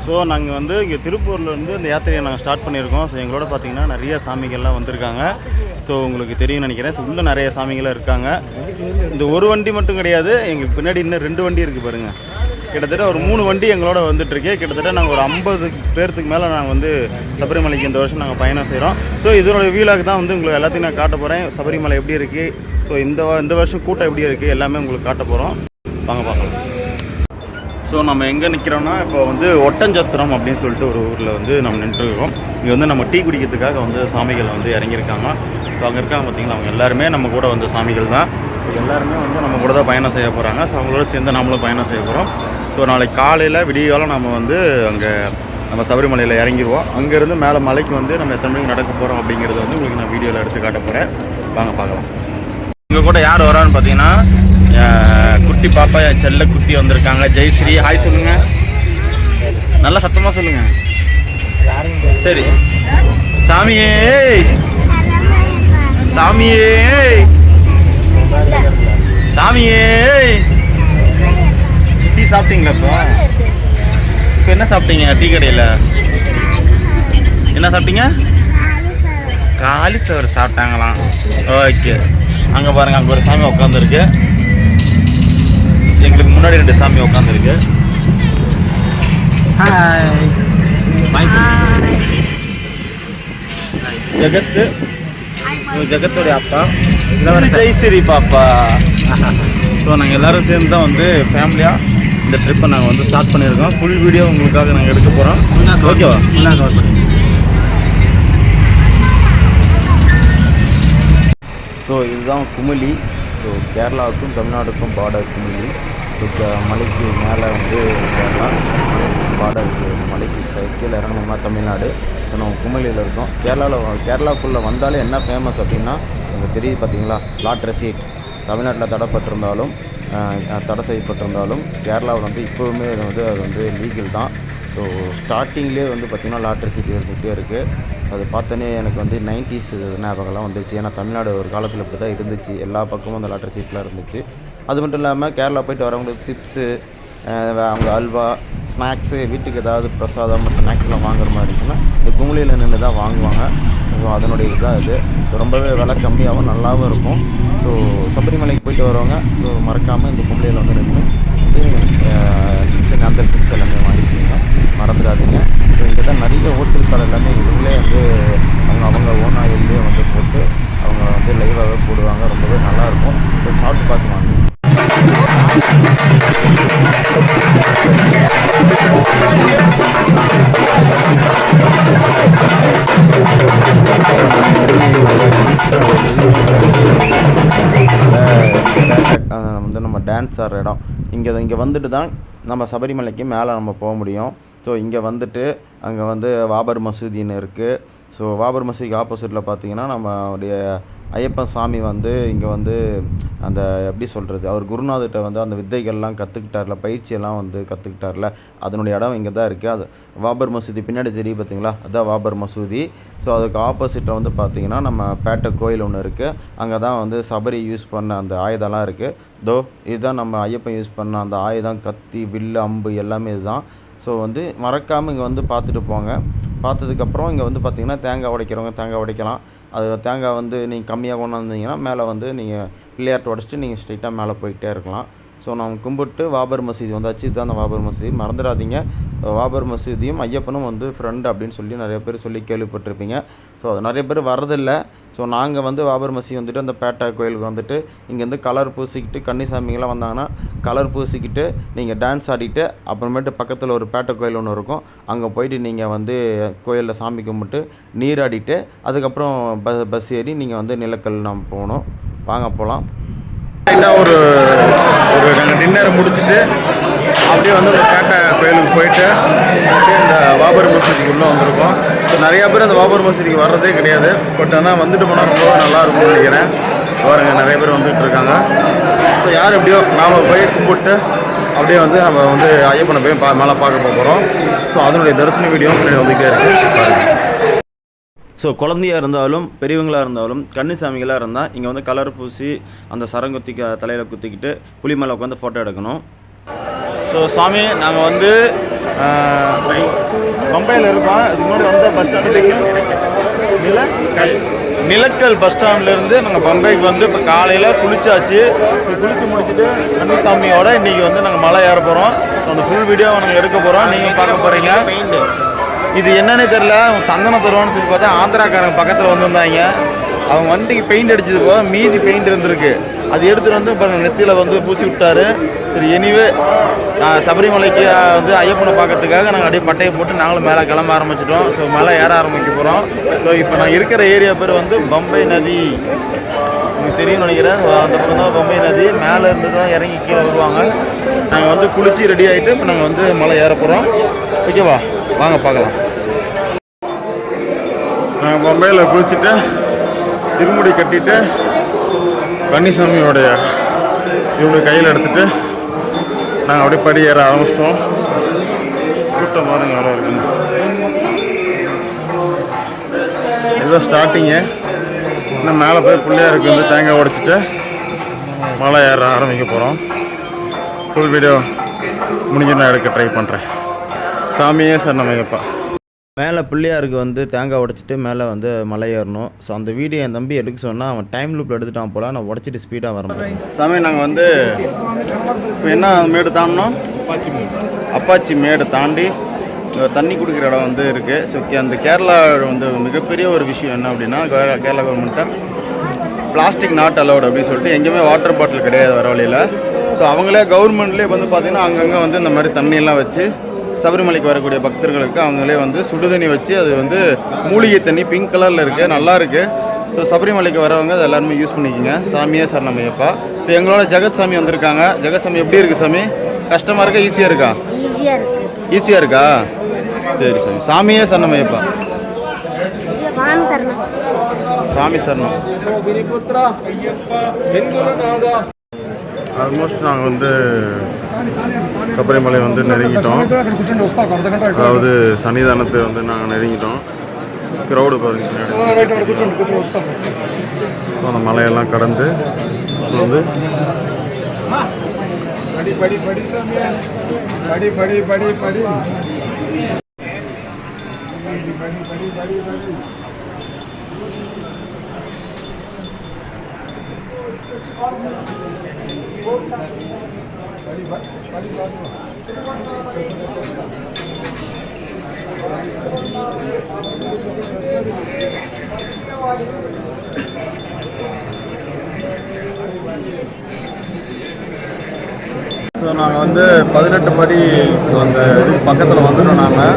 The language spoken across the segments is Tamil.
ஸோ நாங்கள் வந்து இங்கே திருப்பூர்லேருந்து இந்த யாத்திரையை நாங்கள் ஸ்டார்ட் பண்ணியிருக்கோம். ஸோ எங்களோட பார்த்திங்கன்னா நிறைய சாமிகள்லாம் வந்திருக்காங்க. ஸோ உங்களுக்கு தெரியும்னு நினைக்கிறேன். ஸோ உள்ளே நிறைய சாமிகள்லாம் இருக்காங்க. இந்த ஒரு வண்டி மட்டும் கிடையாது, எங்களுக்கு பின்னாடி இன்னும் 2 வண்டி இருக்குது பாருங்கள். கிட்டத்தட்ட ஒரு 3 வண்டி எங்களோட வந்துட்டுருக்கு. கிட்டத்தட்ட நாங்கள் ஒரு 50 பேர்த்துக்கு மேலே நாங்கள் வந்து சபரிமலைக்கு இந்த வருஷம் நாங்கள் பயணம் செய்கிறோம். ஸோ இதோட வீலாக தான் வந்து உங்களுக்கு எல்லாத்தையும் நான் காட்ட போகிறேன். சபரிமலை எப்படி இருக்குது, ஸோ இந்த வருஷம் கூட்டம் எப்படி இருக்குது எல்லாமே உங்களுக்கு காட்ட போகிறோம். வாங்க பார்க்கலாம். ஸோ நம்ம எங்கே நிற்கிறோன்னா இப்போ வந்து ஒட்டஞ்சத்திரம் அப்படின்னு சொல்லிட்டு ஒரு ஊரில் வந்து நம்ம நின்றுருக்கோம். இங்கே வந்து நம்ம டீ குடிக்கிறதுக்காக வந்து சாமிகள் வந்து இறங்கியிருக்காங்க. ஸோ அங்கே இருக்காங்க பார்த்தீங்களா, அவங்க எல்லாருமே நம்ம கூட வந்த சாமிகள் தான். ஸோ எல்லாருமே வந்து நம்ம கூட தான் பயணம் செய்ய போகிறாங்க. ஸோ அவங்களோட சேர்ந்து நம்மளும் பயணம் செய்ய போகிறோம். ஸோ நாளைக்கு காலையில் விடியகாலம் நம்ம வந்து அங்கே நம்ம சபரிமலையில் இறங்கிடுவோம். அங்கேருந்து மேலே மலைக்கு வந்து நம்ம எத்தனை மணிக்கு நடக்க போகிறோம் அப்படிங்கிறது வந்து உங்களுக்கு நான் வீடியோவில் எடுத்து காட்ட போகிறேன். வாங்க பார்க்கலாம். இங்கே கூட யார் வரான்னு பார்த்தீங்கன்னா குட்டி பாப்பா, என் செல்ல குட்டி வந்திருக்காங்க. ஜெயஸ்ரீ, ஹாய் சொல்லுங்கள். நல்லா சத்தமாக சொல்லுங்கள். சரி. சாமியே சாமியே சாமியே. டீ சாப்பிட்டீங்களா? இப்போ என்ன சாப்பிட்டீங்க டீ கடையில்? என்ன சாப்பிட்டீங்க? காலிஃப்ளவர் சாப்பிட்டாங்களாம். ஓகே. அங்கே பாருங்கள், அங்கே ஒரு சாமி உட்காந்துருக்கு. எங்களுக்கு முன்னாடி 2 சாமி உட்காந்துருக்கு. ஜெகத்து, ஜெகத்துடைய அப்பா ஜெயஸ்ரீ பாப்பா. ஸோ நாங்கள் எல்லோரும் சேர்ந்து தான் வந்து ஃபேமிலியாக இந்த ட்ரிப்பை நாங்கள் வந்து ஸ்டார்ட் பண்ணியிருக்கோம். ஃபுல் வீடியோ உங்களுக்காக நாங்கள் எடுக்க போகிறோம். ஓகேவா? ஸோ இதுதான் குமிழி. ஸோ கேரளாவுக்கும் தமிழ்நாடுக்கும் பார்டர் குமிழி. ஸோ மலைக்கு மேலே வந்து கேரளா, பார்டருக்கு மலைக்கு கீழே இறங்கணுமா தமிழ்நாடு. ஸோ நம்ம குமிழியில் இருக்கோம். கேரளாக்குள்ளே வந்தாலே என்ன ஃபேமஸ் அப்படின்னா உங்களுக்கு தெரியுது பார்த்தீங்களா, லாட் ரெசீட். தமிழ்நாட்டில் தடை செய்யப்பட்டிருந்தாலும் கேரளாவில் வந்து இப்போவுமே அது வந்து லீகல் தான். ஸோ ஸ்டார்டிங்லேயே வந்து பார்த்திங்கன்னா லாட் ரெசீட் இருந்துகிட்டே இருக்குது. அது பார்த்தோன்னே எனக்கு வந்து 90s ஞாபகம்லாம் வந்துருச்சு. ஏன்னா தமிழ்நாடு ஒரு காலத்தில் இப்படி தான் இருந்துச்சு. எல்லா பக்கமும் அந்த லாட்டரி சீட்லாம் இருந்துச்சு. அது மட்டும் இல்லாமல் கேரளா போய்ட்டு வரவங்களுக்கு சிப்ஸு, அவங்க அல்வா, ஸ்நாக்ஸு, வீட்டுக்கு ஏதாவது பிரசாதம் ஸ்நாக்ஸ்லாம் வாங்குற மாதிரி இருக்குன்னா இந்த குமிழியில் நின்று தான் வாங்குவாங்க. ஸோ அதனுடைய இதுதான் இது. ரொம்பவே விலை கம்மியாகவும் நல்லாவும் இருக்கும். ஸோ சபரிமலைக்கு போய்ட்டு வரவங்க ஸோ மறக்காமல் இந்த குமிழியில் வந்து நின்று அந்த சிப்ஸ் எல்லாமே வாங்கிக்கிங்க, மறந்துடாதீங்க. ஸோ இங்கே தான் நிறைய ஹோட்டல் கடை எல்லாமே இவங்களே வந்து அவங்க ஓன் ஆயிலே வந்து போட்டு அவங்க வந்து லைவாகவே போடுவாங்க. ரொம்பவே நல்லாயிருக்கும். ஸோ சாப்பிட்டு பார்த்து வாங்க. வந்து நம்ம டான்ஸ் ஆடுற இடம் இங்கே வந்துட்டு தான் நம்ம சபரிமலைக்கு மேலே நம்ம போக முடியும். ஸோ இங்கே வந்துட்டு அங்கே வந்து வாபர் மசூதின்னு இருக்குது. ஸோ வாபர் மசூதிக்கு ஆப்போசிட்டில் பார்த்தீங்கன்னா நம்மளுடைய ஐயப்பன் சாமி வந்து இங்கே வந்து அந்த எப்படி சொல்கிறது, அவர் குருநாதர்கிட்ட வந்து அந்த வித்தைகள்லாம் கற்றுக்கிட்டார்ல, பயிற்சியெல்லாம் வந்து கற்றுக்கிட்டார்ல, அதனுடைய இடம் இங்கே தான் இருக்குது. அது வாபர் மசூதி பின்னாடி தெரியும் பார்த்தீங்களா, அதுதான் வாபர் மசூதி. ஸோ அதுக்கு ஆப்போசிட்டில் வந்து பார்த்திங்கன்னா நம்ம பேட்டை கோயில் ஒன்று இருக்குது. அங்கே தான் வந்து சபரி யூஸ் பண்ண அந்த ஆயுதம்லாம் இருக்குது. இதுதான் நம்ம ஐயப்பன் யூஸ் பண்ண அந்த ஆயுதம், கத்தி, வில்லு, அம்பு எல்லாமே இதுதான். ஸோ வந்து மறக்காமல் இங்கே வந்து பார்த்துட்டு போங்க. பார்த்ததுக்கப்புறம் இங்கே வந்து பார்த்திங்கன்னா தேங்காய் உடைக்கிறவங்க தேங்காய் உடைக்கலாம். அது தேங்காய் வந்து நீங்கள் கம்மியாக கொண்டு வந்தீங்கன்னா மேலே வந்து நீங்கள் பிள்ளையார்ட்ட உடச்சிட்டு நீங்கள் ஸ்ட்ரைட்டாக மேலே போய்கிட்டே இருக்கலாம். ஸோ நம்ம கும்பிட்டு வாபர் மசூதி வந்தாச்சு. இதுதான் அந்த வாபர் மசூதி, மறந்துடாதீங்க. வாபர் மசூதியும் ஐயப்பனும் வந்து ஃப்ரெண்டு அப்படின்னு சொல்லி நிறைய பேர் சொல்லி கேள்விப்பட்டிருப்பீங்க. ஸோ அது நிறைய பேர் வரதில்லை. ஸோ நாங்கள் வந்து வாபர் மசூதி வந்துட்டு அந்த பேட்டை கோயிலுக்கு வந்துட்டு இங்கேருந்து கலர் பூசிக்கிட்டு கன்னிசாமிங்கெல்லாம் வந்தாங்கன்னா கலர் பூசிக்கிட்டு நீங்கள் டான்ஸ் ஆடிட்டு அப்புறமேட்டு பக்கத்தில் ஒரு பேட்டை கோயில் ஒன்று இருக்கும். அங்கே போயிட்டு நீங்கள் வந்து கோயிலில் சாமி கும்பிட்டு நீராடிட்டு அதுக்கப்புறம் பஸ் ஏறி நீங்கள் வந்து நிலக்கல் நம்ம போகணும். வாங்க போகலாம். ஒரு நாங்கள் டின்னரை முடிச்சுட்டு அப்படியே வந்து ஒரு பேட்டை கோயிலுக்கு போயிட்டு அப்படியே இந்த வாபர் மசூதிக்கு உள்ளே வந்திருக்கோம். ஸோ நிறையா பேர் அந்த வாபர் மசூதிக்கு வர்றதே கிடையாது. பட் ஆனால் வந்துட்டு போனால் ரொம்ப நல்லா இருக்கும்னு நினைக்கிறேன். பாருங்க நிறைய பேர் வந்துட்டு இருக்காங்க. ஸோ யார் எப்படியோ நாம் போய் கும்பிட்டு அப்படியே வந்து நம்ம வந்து ஐயப்பனை போய் மேலே பார்க்க போகிறோம். ஸோ அதனுடைய தரிசன வீடியோ முன்னாடி வந்துகிட்டே இருக்குது பாருங்கள். ஸோ குழந்தையாக இருந்தாலும் பெரியவங்களாக இருந்தாலும் கன்னிசாமிகளாக இருந்தால் இங்கே வந்து கலர் பூசி அந்த சரங்குத்தி தலையில் குத்திக்கிட்டு புலி மேலே உட்காந்து ஃபோட்டோ எடுக்கணும். ஸோ சாமி நாங்கள் வந்து பம்பையில் இருக்கோம். இதுக்கு முன்னாடி வந்த பஸ் ஸ்டாண்டு நிலக்கல் பஸ் ஸ்டாண்ட்லேருந்து நாங்கள் பம்பைக்கு வந்து இப்போ காலையில் குளிச்சாச்சு. குளிச்சு முடிச்சுட்டு கன்னிசாமியோட இன்றைக்கி வந்து நாங்கள் மலை ஏற போகிறோம். அந்த ஃபுல் வீடியோவை நாங்கள் எடுக்க போகிறோம். நீங்கள் பார்க்க போகிறீங்க. இது என்னன்னே தெரில, சந்தனம் தருவான்னு சொல்லி பார்த்தா ஆந்திராக்காரங்க பக்கத்தில் வந்திருந்தாங்க. அவங்க வண்டிக்கு பெயிண்ட் அடிச்சது போக மீதி பெயிண்ட் இருந்திருக்கு. அது எடுத்துகிட்டு வந்து பாருங்கள் நெத்தியில் வந்து பூசி விட்டாரு. சரி, எனிவே சபரிமலைக்கு வந்து ஐயப்பனை பார்க்கறதுக்காக நாங்கள் அப்படியே பட்டையை போட்டு நாங்களும் மேலே கிளம்ப ஆரம்பிச்சிட்டோம். ஸோ மேலே ஏற ஆரம்பிக்க போகிறோம். ஸோ இப்போ நான் இருக்கிற ஏரியா பேர் வந்து பம்பை நதி. உங்களுக்கு தெரியும்னு நினைக்கிறேன். அந்த பக்கம் தான் பம்பை நதி. மேலே இருந்து தான் இறங்கி கீழே வருவாங்க. நாங்கள் வந்து குளிச்சு ரெடி ஆகிட்டு இப்போ நாங்கள் வந்து மலை ஏற போகிறோம். ஓகேவா, வாங்க பார்க்கலாம். நாங்கள் பம்பையில் குளிச்சுட்டு இருமுடி கட்டிட்டு கன்னிசாமியோடைய இவங்க கையில் எடுத்துகிட்டு நாங்கள் அப்படியே படி ஏற ஆரம்பிச்சிட்டோம். கூட்டம் பாருங்க எவ்வளோ இருக்குன்னு. இதுதான் ஸ்டார்டிங்கு. இன்னும் மேலே போய் பிள்ளையாருக்கு வந்து தேங்காய் உடைச்சிட்டு மலை ஏற ஆரம்பிக்க போகிறோம். ஃபுல் வீடியோ முடிஞ்சு நான் எடுக்க ட்ரை பண்ணுறேன். சாமியே சரணமையப்பா. மேலே பிள்ளையாருக்கு வந்து தேங்காய் உடைச்சிட்டு மேலே வந்து மலை ஏறணும். ஸோ அந்த வீடியோ என் தம்பி எடுக்க சொன்னால் அவன் டைம் லூப்பில் எடுத்துட்டான் போல. நான் உடச்சிட்டு ஸ்பீடாக வரேன். சாமி நாங்கள் வந்து இப்போ என்ன மேடு தாண்டினோம்? அப்பாச்சி மேடு தாண்டி தண்ணி குடிக்கிற இடம் வந்து இருக்குது. ஸோ அந்த கேரளா வந்து மிகப்பெரிய ஒரு விஷயம் என்ன அப்படின்னா, கேரளா கவர்மெண்ட்டை பிளாஸ்டிக் நாட் அலவுட் அப்படின்னு சொல்லிட்டு எங்கேயுமே வாட்டர் பாட்டில் கிடையாது வர வழியில். ஸோ அவங்களே கவர்மெண்ட்லேயே வந்து பார்த்திங்கன்னா அங்கங்கே வந்து இந்த மாதிரி தண்ணியெல்லாம் வச்சு சபரிமலைக்கு வரக்கூடிய பக்தர்களுக்கு அவங்களே வந்து சுடுதண்ணி வச்சு, அது வந்து மூலிகை தண்ணி பிங்க் கலரில் இருக்குது, நல்லா இருக்குது. ஸோ சபரிமலைக்கு வரவங்க அதை எல்லாருமே யூஸ் பண்ணிக்கோங்க. சாமியே சரணமையப்பா. ஸோ எங்களோட ஜெகத் சாமி வந்திருக்காங்க. ஜெகத் சாமி எப்படி இருக்குது சாமி? கஷ்டமாக இருக்கா, ஈஸியாக இருக்கா? ஈஸியாக இருக்கா? சரி சாமி. சாமியே சரணமையப்பா. சாமி சரணம். ஆல்மோஸ்ட் நாங்கள் வந்து சபரிமலை வந்து நெருங்கிட்டோம். அதாவது சன்னிதானத்தை வந்து நாங்கள் நெருங்கிட்டோம். க்ரௌடு பாருங்க. அந்த மலையெல்லாம் கடந்து வந்து ஸோ நாங்கள் வந்து 18 படி அந்த இதுக்கு பக்கத்தில் வந்துட்டோம் நாங்கள்.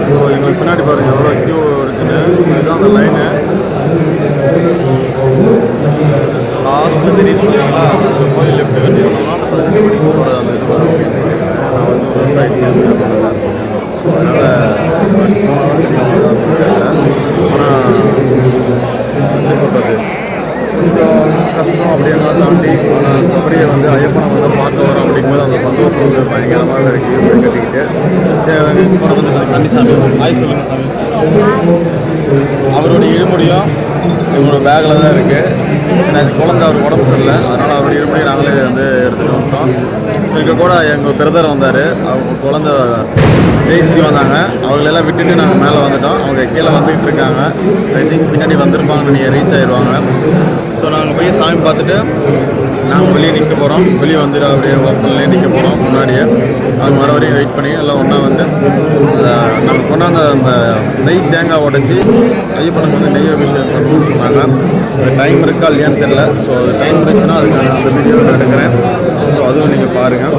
ஸோ எங்களுக்கு பின்னாடி பாருங்கள் எவ்வளோ க்யூ இருக்குன்னு. இதுதான் அந்த லைனு. லாஸ்ட்டு தெரியும் பார்த்தீங்களா, அந்த கோயில் லெஃப்ட் கட்டி வந்தோம்னா அந்த 18 படிக்கு போகிற அந்த இது வரும். நான் வந்து ஒரு சைட் சேர்ந்து அதனால் ஆனால் எப்படி சொல்கிறது, கொஞ்சம் கஷ்டம் அப்படின்னா தாண்டி ஆனால் சபரியை வந்து ஐயப்பனை வந்து பார்க்க வரோம் அப்படிங்கும்போது அந்த சந்தோஷம் வந்து பயங்கரமாக இருக்குது. இப்படி கட்டிக்கிட்டு கூட வந்து கன்னிசாமி ஆய் சொல்லுங்கள் சாமி. அவருடைய இழுமுடியும் எங்களோட பேக்கில் தான் இருக்குது. ஏன்னா குழந்தை அவர் உடம்பு சரியில்லை, அதனால் அவருடைய இழுமுடியும் நாங்களே வந்து எடுத்துகிட்டு வந்துட்டோம். இங்கே கூட எங்கள் பிரதர் வந்தார். அவங்க குழந்தை ஜெய்ஸ்ரீ வந்தாங்க. அவங்களெல்லாம் விட்டுட்டு நாங்கள் மேலே வந்துட்டோம். அவங்க கீழே வந்துக்கிட்டு இருக்காங்க. ஐ திங்க் பின்னாடி வந்திருப்பாங்க, நீங்கள் ரீச் ஆயிடுவாங்க. ஸோ நாங்கள் போய் சாமி பார்த்துட்டு நாங்கள் வெளியே நிற்க போகிறோம். வெளியே வந்துட்டு அப்படியே ஓப்பன்லேயே நிற்க போகிறோம். முன்னாடியே அவங்க வர வரையும் வெயிட் பண்ணி எல்லாம் ஒன்றா வந்து நாங்கள் கொண்டாந்த அந்த நெய் தேங்காய் உடைச்சி ஐயப்பனுக்கு வந்து நெய் அபிஷேகம் பண்ணணும்னு சொன்னாங்க. அது டைம் இருக்கா இல்லையான்னு தெரியல. ஸோ அது டைம் இருந்துச்சுன்னா அதுக்கு அந்த வீடியோவில் எடுக்கிறேன். ஸோ அதுவும் நீங்கள் பாருங்கள்.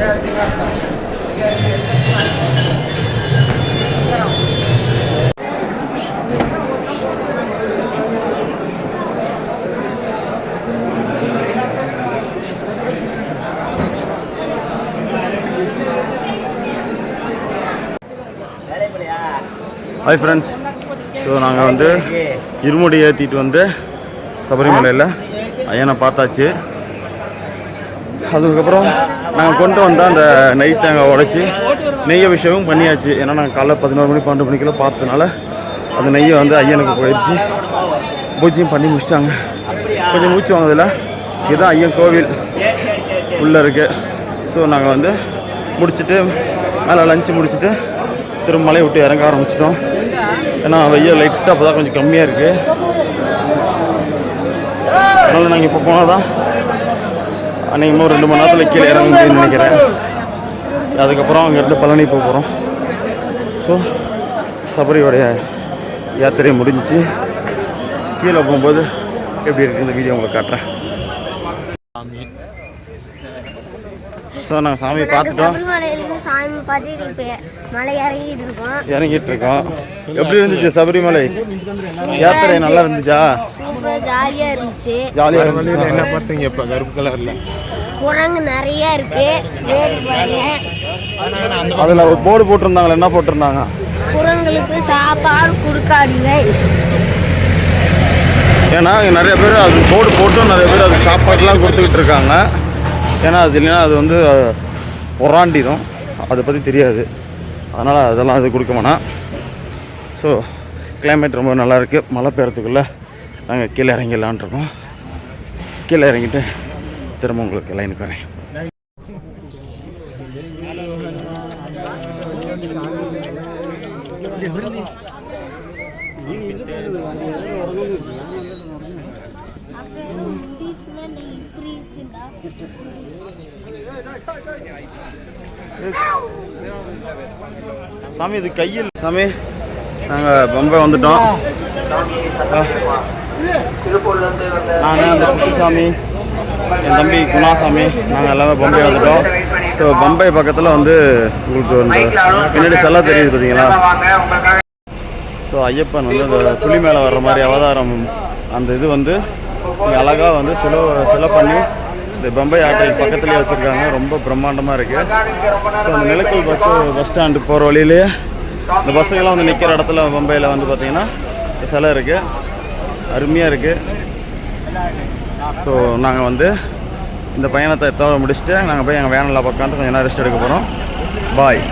Hi friends. ஸோ நாங்கள் வந்து இருமுடி ஏற்றிட்டு வந்து சபரிமலையில் ஐயனை பார்த்தாச்சு. அதுக்கப்புறம் நாங்கள் கொண்டு வந்தால் அந்த நெய் தேங்காய் உடைச்சி நெய் அபிஷேகம் பண்ணியாச்சு. ஏன்னா நாங்கள் காலைல 11 மணி 12 மணிக்கெல்லாம் பார்த்ததுனால அந்த நெய்யை வந்து ஐயனுக்கு போயிடுச்சு. பூஜையும் பண்ணி முடிச்சிட்டாங்க. கொஞ்சம் மூச்சு வாங்குதில்ல. இதுதான் ஐயன் கோவில் உள்ளே இருக்குது. ஸோ நாங்கள் வந்து முடிச்சுட்டு மேலே லஞ்சு முடிச்சுட்டு திரும்ப மலையை விட்டு இறங்க ஆரம்பிச்சிட்டோம். ஏன்னா வெய்ய லைட்டாக அப்போ தான் கொஞ்சம் கம்மியாக இருக்குது. அதனால் நாங்கள் இப்போ போனால் தான் அன்றைக்கி இன்னும் 2 மணி நேரத்தில் கீழே இறங்க முடியும்னு நினைக்கிறேன். அதுக்கப்புறம் அங்கேருந்து பழனி போக போகிறோம். ஸோ சபரியோடைய யாத்திரை முடிஞ்சு கீழே போகும்போது எப்படி இருக்குது இந்த வீடியோ உங்களுக்கு காட்டுறேன். ஸோ நாங்கள் சாமியை பார்த்துட்டோம். இறங்கிட்டு இருக்கோம். எப்படி இருந்துச்சு சபரிமலை யாத்திரை? நல்லா இருந்துச்சா? ஜாலியாக இருந்துச்சு. ஜாலியாக இருந்துச்சு. என்ன பார்த்தீங்க? இப்போ கருப்பு கலரில் குரங்கு நிறைய இருக்கு. அதில் ஒரு போர்டு போட்டிருந்தாங்களே, என்ன போட்டிருந்தாங்க? குரங்களுக்கு சாப்பாடு கொடுக்காதீங்க. ஏன்னா நிறைய பேர் அது போர்டு போட்டும் நிறைய பேர் அது சாப்பாடுலாம் கொடுத்துக்கிட்டு இருக்காங்க. ஏன்னா அது இல்லைன்னா அது வந்து பொறாண்டிடும். அதை பற்றி தெரியாது. அதனால் அதெல்லாம் அது கொடுக்க வேணாம். ஸோ கிளைமேட் ரொம்ப நல்லாயிருக்கு. மழை பெய்யறதுக்குள்ளே நாங்கள் கீழே இறங்கிடலான் இருக்கோம். கீழே இறங்கிட்டு திரும்ப உங்களுக்கு லைனுக்கு வரேன். சாமி இது கையில் சாமி நாங்கள் பம்பை வந்துட்டோம். நான் அந்த குட்டிசாமி, என் தம்பி குணாசாமி, நாங்கள் எல்லாமே பம்பை வந்துட்டோம். ஸோ பம்பை பக்கத்தில் வந்து உங்களுக்கு வந்து பின்னாடி செல்ல தெரியுது பார்த்தீங்களா? ஸோ ஐயப்பன் வந்து அந்த புலி மேலே வர்ற மாதிரி அவதாரம் அந்த இது வந்து அழகாக வந்து சிலை பண்ணி இந்த பம்பை ஆற்றில் பக்கத்துலேயே வச்சுருக்காங்க. ரொம்ப பிரம்மாண்டமாக இருக்குது. ஸோ அந்த நிலக்கல் பஸ் ஸ்டாண்டு போகிற வழியிலேயே இந்த பஸ்ஸுக்கெல்லாம் வந்து நிற்கிற இடத்துல பம்பையில் வந்து பார்த்திங்கன்னா சிலை இருக்குது. அருமையாக இருக்குது. ஸோ நாங்கள் வந்து இந்த பயணத்தை முடிச்சுட்டு நாங்கள் போய் எங்கள் வேனில் உட்காந்து கொஞ்சம் நேரம் ரெஸ்ட் எடுக்க போகிறோம். பாய்.